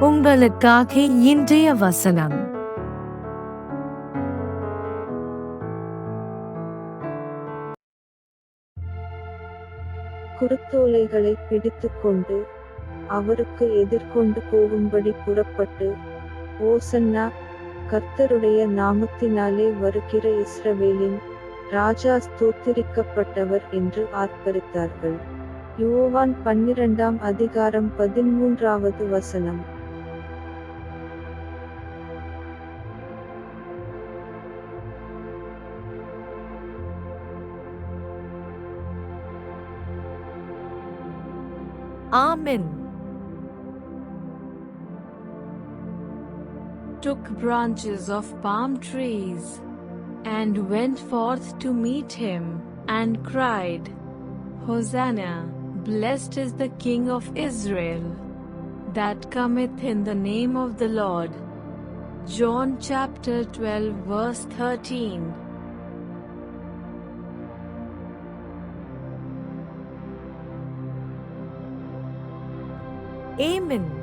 உங்களுக்காக இன்றைய வசனம். குருத்தோலைகளை பிடித்துக்கொண்டு அவருக்கு எதிர்கொண்டு போகும்படி புறப்பட்டு, ஓசன்னா, கர்த்தருடைய நாமத்தினாலே வருகிற இஸ்ரவேலின் ராஜா ஸ்தோத்திரிக்கப்பட்டவர் என்று ஆர்ப்பரித்தார்கள். யோவான் 12ஆம் அதிகாரம் 13வது வசனம். Amen. Took branches of palm trees, and went forth to meet him, and cried, Hosanna, blessed is the King of Israel, that cometh in the name of the Lord. John chapter 12 verse 13. Amen.